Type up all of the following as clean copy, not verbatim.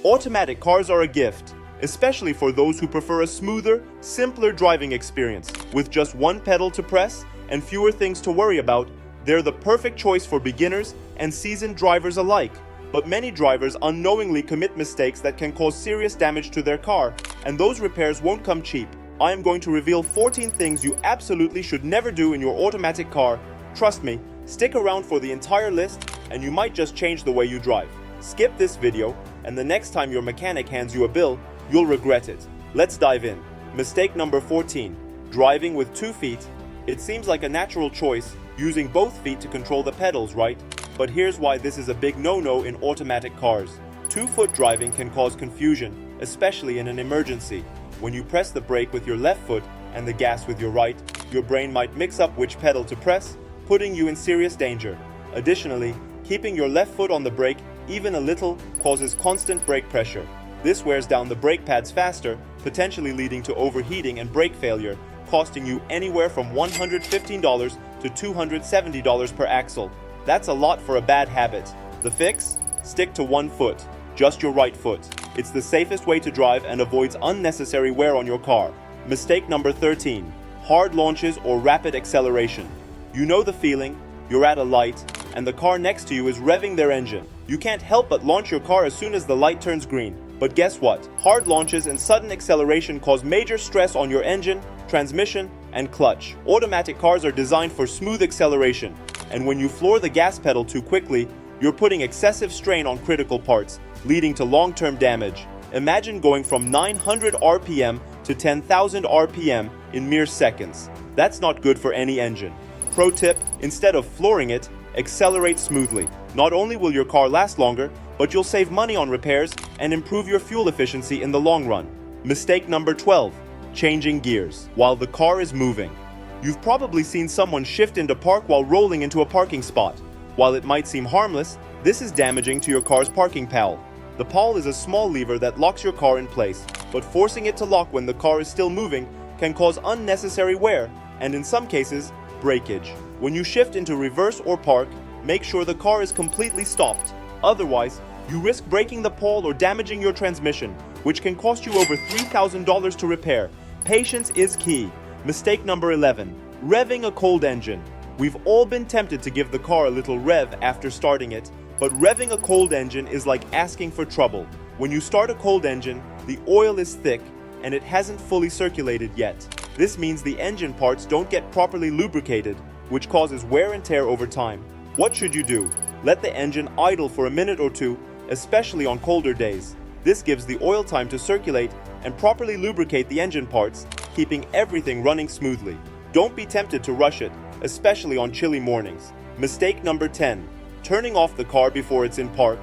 Automatic cars are a gift, especially for those who prefer a smoother, simpler driving experience. With just one pedal to press and fewer things to worry about, they're the perfect choice for beginners and seasoned drivers alike. But many drivers unknowingly commit mistakes that can cause serious damage to their car, and those repairs won't come cheap. I am going to reveal 14 things you absolutely should never do in your automatic car. Trust me, stick around for the entire list, and you might just change the way you drive. Skip this video, and the next time your mechanic hands you a bill, you'll regret it. Let's dive in. Mistake number 14. Driving with 2 feet. It seems like a natural choice, using both feet to control the pedals, right? But here's why this is a big no-no in automatic cars. 2-foot driving can cause confusion, especially in an emergency. When you press the brake with your left foot and the gas with your right, your brain might mix up which pedal to press, putting you in serious danger. Additionally, keeping your left foot on the brake even a little causes constant brake pressure. This wears down the brake pads faster, potentially leading to overheating and brake failure, costing you anywhere from $115 to $270 per axle. That's a lot for a bad habit. The fix? Stick to 1 foot, just your right foot. It's the safest way to drive and avoids unnecessary wear on your car. Mistake number 13. Hard launches or rapid acceleration. You know the feeling. You're at a light, and the car next to you is revving their engine. You can't help but launch your car as soon as the light turns green. But guess what? Hard launches and sudden acceleration cause major stress on your engine, transmission, and clutch. Automatic cars are designed for smooth acceleration, and when you floor the gas pedal too quickly, you're putting excessive strain on critical parts, leading to long-term damage. Imagine going from 900 RPM to 10,000 RPM in mere seconds. That's not good for any engine. Pro tip, instead of flooring it, accelerate smoothly. Not only will your car last longer, but you'll save money on repairs and improve your fuel efficiency in the long run. Mistake number 12. Changing gears while the car is moving. You've probably seen someone shift into park while rolling into a parking spot. While it might seem harmless, this is damaging to your car's parking pal. The pal is a small lever that locks your car in place, but forcing it to lock when the car is still moving can cause unnecessary wear and, in some cases, breakage. When you shift into reverse or park, make sure the car is completely stopped. Otherwise, you risk breaking the pole or damaging your transmission, which can cost you over $3,000 to repair. Patience is key. Mistake number 11. Revving a cold engine. We've all been tempted to give the car a little rev after starting it, but revving a cold engine is like asking for trouble. When you start a cold engine, the oil is thick and it hasn't fully circulated yet. This means the engine parts don't get properly lubricated, which causes wear and tear over time. What should you do? Let the engine idle for a minute or two, especially on colder days. This gives the oil time to circulate and properly lubricate the engine parts, keeping everything running smoothly. Don't be tempted to rush it, especially on chilly mornings. Mistake number 10. Turning off the car before it's in park.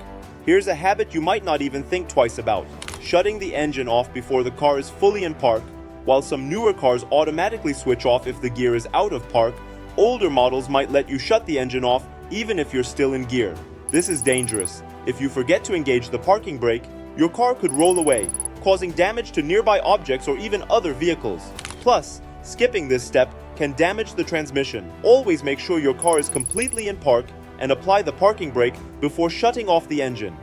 Here's a habit you might not even think twice about. Shutting the engine off before the car is fully in park. While some newer cars automatically switch off if the gear is out of park, older models might let you shut the engine off even if you're still in gear. This is dangerous. If you forget to engage the parking brake, your car could roll away, causing damage to nearby objects or even other vehicles. Plus, skipping this step can damage the transmission. Always make sure your car is completely in park and apply the parking brake before shutting off the engine.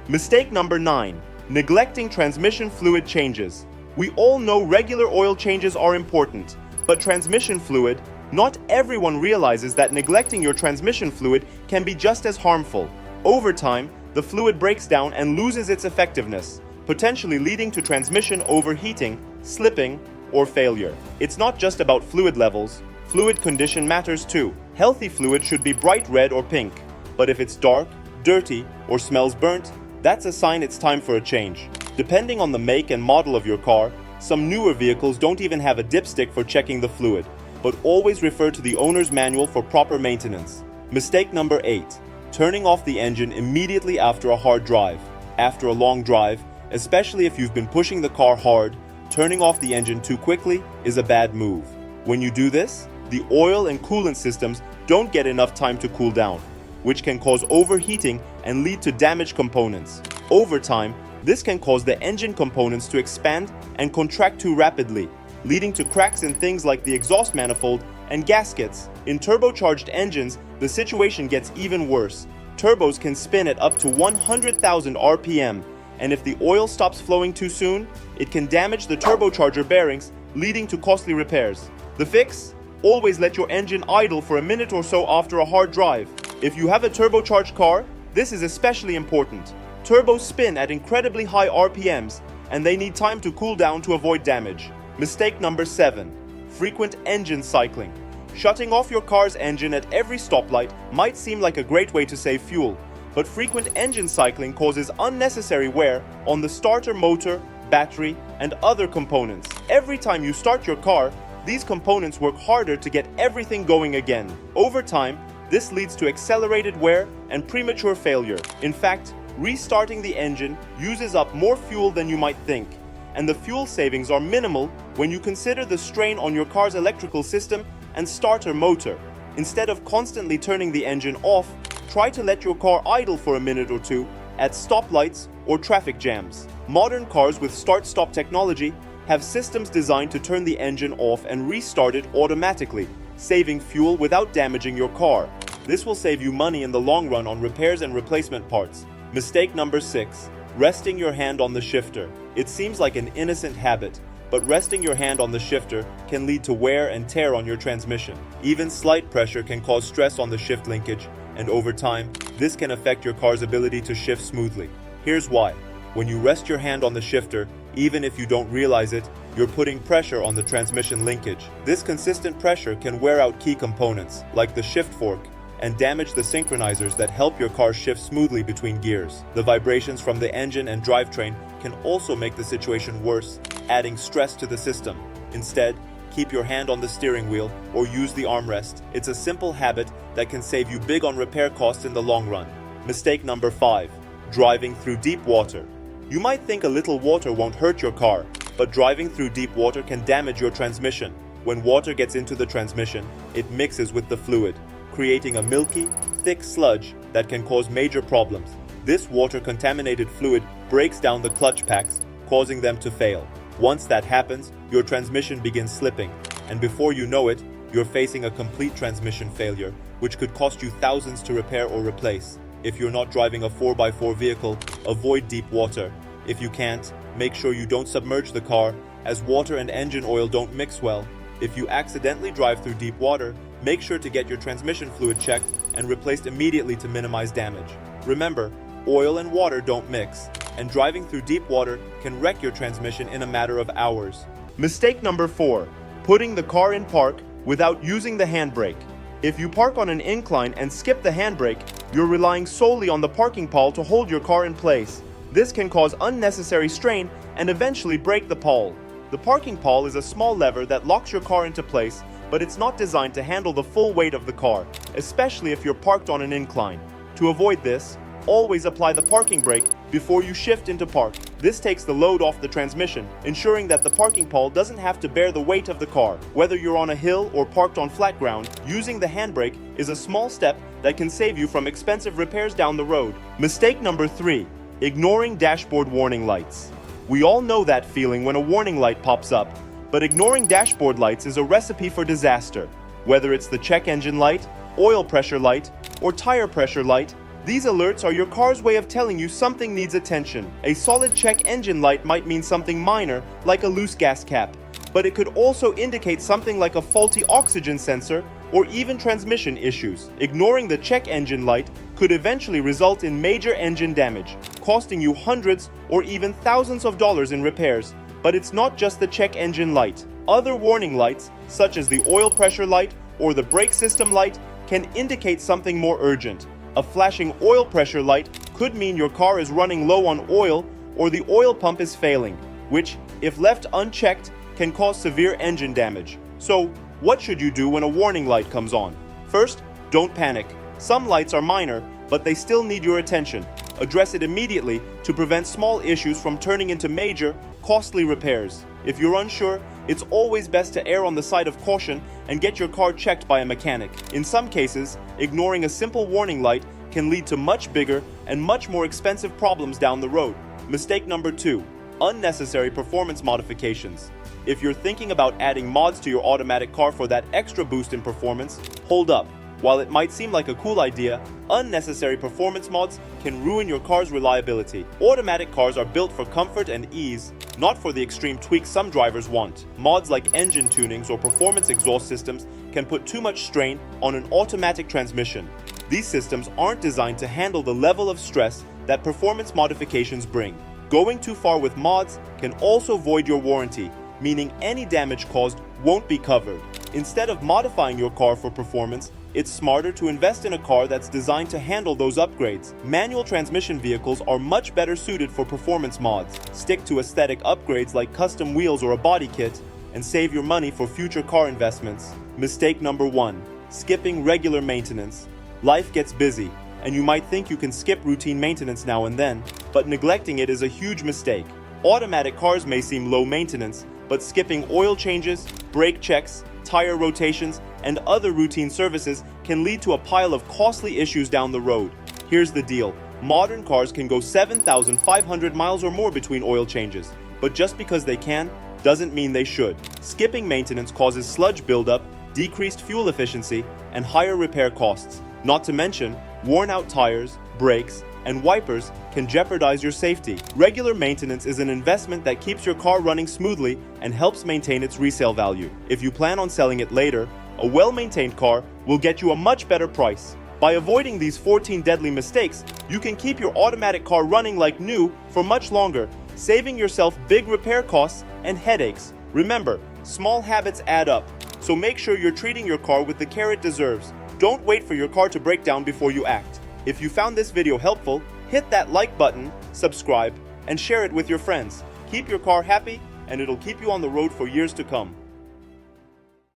Mistake number 9. Neglecting transmission fluid changes. We all know regular oil changes are important, but transmission fluid, not everyone realizes that neglecting your transmission fluid can be just as harmful. Over time, the fluid breaks down and loses its effectiveness, potentially leading to transmission overheating, slipping, or failure. It's not just about fluid levels. Fluid condition matters too. Healthy fluid should be bright red or pink, but if it's dark, dirty, or smells burnt, that's a sign it's time for a change. Depending on the make and model of your car, some newer vehicles don't even have a dipstick for checking the fluid, but always refer to the owner's manual for proper maintenance. Mistake number 8. Turning off the engine immediately after a hard drive. After a long drive, especially if you've been pushing the car hard, turning off the engine too quickly is a bad move. When you do this, the oil and coolant systems don't get enough time to cool down, which can cause overheating and lead to damaged components. Over time, this can cause the engine components to expand and contract too rapidly, leading to cracks in things like the exhaust manifold and gaskets. In turbocharged engines, the situation gets even worse. Turbos can spin at up to 100,000 RPM, and if the oil stops flowing too soon, it can damage the turbocharger bearings, leading to costly repairs. The fix? Always let your engine idle for a minute or so after a hard drive. If you have a turbocharged car, this is especially important. Turbos spin at incredibly high RPMs, and they need time to cool down to avoid damage. Mistake number 7. Frequent engine cycling. Shutting off your car's engine at every stoplight might seem like a great way to save fuel, but frequent engine cycling causes unnecessary wear on the starter motor, battery, and other components. Every time you start your car, these components work harder to get everything going again. Over time, this leads to accelerated wear and premature failure. In fact, restarting the engine uses up more fuel than you might think, and the fuel savings are minimal when you consider the strain on your car's electrical system and starter motor. Instead of constantly turning the engine off, try to let your car idle for a minute or two at stoplights or traffic jams. Modern cars with start-stop technology have systems designed to turn the engine off and restart it automatically, saving fuel without damaging your car. This will save you money in the long run on repairs and replacement parts. Mistake number 6. Resting your hand on the shifter. It seems like an innocent habit, but resting your hand on the shifter can lead to wear and tear on your transmission. Even slight pressure can cause stress on the shift linkage, and over time, this can affect your car's ability to shift smoothly. Here's why. When you rest your hand on the shifter, even if you don't realize it, you're putting pressure on the transmission linkage. This consistent pressure can wear out key components, like the shift fork, and damage the synchronizers that help your car shift smoothly between gears. The vibrations from the engine and drivetrain can also make the situation worse, adding stress to the system. Instead, keep your hand on the steering wheel or use the armrest. It's a simple habit that can save you big on repair costs in the long run. Mistake number 5. Driving through deep water. You might think a little water won't hurt your car, but driving through deep water can damage your transmission. When water gets into the transmission, it mixes with the fluid, creating a milky, thick sludge that can cause major problems. This water-contaminated fluid breaks down the clutch packs, causing them to fail. Once that happens, your transmission begins slipping, and before you know it, you're facing a complete transmission failure, which could cost you thousands to repair or replace. If you're not driving a 4x4 vehicle, avoid deep water. If you can't, make sure you don't submerge the car, as water and engine oil don't mix well. If you accidentally drive through deep water, make sure to get your transmission fluid checked and replaced immediately to minimize damage. Remember, oil and water don't mix, and driving through deep water can wreck your transmission in a matter of hours. Mistake number 4. Putting the car in park without using the handbrake. If you park on an incline and skip the handbrake, you're relying solely on the parking pawl to hold your car in place. This can cause unnecessary strain and eventually break the pawl. The parking pawl is a small lever that locks your car into place, but it's not designed to handle the full weight of the car, especially if you're parked on an incline. To avoid this, always apply the parking brake before you shift into park. This takes the load off the transmission, ensuring that the parking pawl doesn't have to bear the weight of the car. Whether you're on a hill or parked on flat ground, using the handbrake is a small step that can save you from expensive repairs down the road. Mistake number 3. Ignoring dashboard warning lights. We all know that feeling when a warning light pops up, but ignoring dashboard lights is a recipe for disaster. Whether it's the check engine light, oil pressure light, or tire pressure light, these alerts are your car's way of telling you something needs attention. A solid check engine light might mean something minor, like a loose gas cap, but it could also indicate something like a faulty oxygen sensor or even transmission issues. Ignoring the check engine light could eventually result in major engine damage, costing you hundreds or even thousands of dollars in repairs. But it's not just the check engine light. Other warning lights, such as the oil pressure light or the brake system light, can indicate something more urgent. A flashing oil pressure light could mean your car is running low on oil or the oil pump is failing, which, if left unchecked, can cause severe engine damage. So, what should you do when a warning light comes on? First, don't panic. Some lights are minor, but they still need your attention. Address it immediately to prevent small issues from turning into major, costly repairs. If you're unsure, it's always best to err on the side of caution and get your car checked by a mechanic. In some cases, ignoring a simple warning light can lead to much bigger and much more expensive problems down the road. Mistake number 2. Unnecessary performance modifications. If you're thinking about adding mods to your automatic car for that extra boost in performance, hold up. While it might seem like a cool idea, unnecessary performance mods can ruin your car's reliability. Automatic cars are built for comfort and ease, not for the extreme tweaks some drivers want. Mods like engine tunings or performance exhaust systems can put too much strain on an automatic transmission. These systems aren't designed to handle the level of stress that performance modifications bring. Going too far with mods can also void your warranty, meaning any damage caused won't be covered. Instead of modifying your car for performance, it's smarter to invest in a car that's designed to handle those upgrades. Manual transmission vehicles are much better suited for performance mods. Stick to aesthetic upgrades like custom wheels or a body kit, and save your money for future car investments. Mistake number 1. Skipping regular maintenance. Life gets busy, and you might think you can skip routine maintenance now and then, but neglecting it is a huge mistake. Automatic cars may seem low maintenance, but skipping oil changes, brake checks, tire rotations, and other routine services can lead to a pile of costly issues down the road. Here's the deal. Modern cars can go 7,500 miles or more between oil changes, but just because they can, doesn't mean they should. Skipping maintenance causes sludge buildup, decreased fuel efficiency, and higher repair costs. Not to mention, worn-out tires, brakes, and wipers can jeopardize your safety. Regular maintenance is an investment that keeps your car running smoothly and helps maintain its resale value. If you plan on selling it later, a well-maintained car will get you a much better price. By avoiding these 14 deadly mistakes, you can keep your automatic car running like new for much longer, saving yourself big repair costs and headaches. Remember, small habits add up, so make sure you're treating your car with the care it deserves. Don't wait for your car to break down before you act. If you found this video helpful, hit that like button, subscribe, and share it with your friends. Keep your car happy, and it'll keep you on the road for years to come.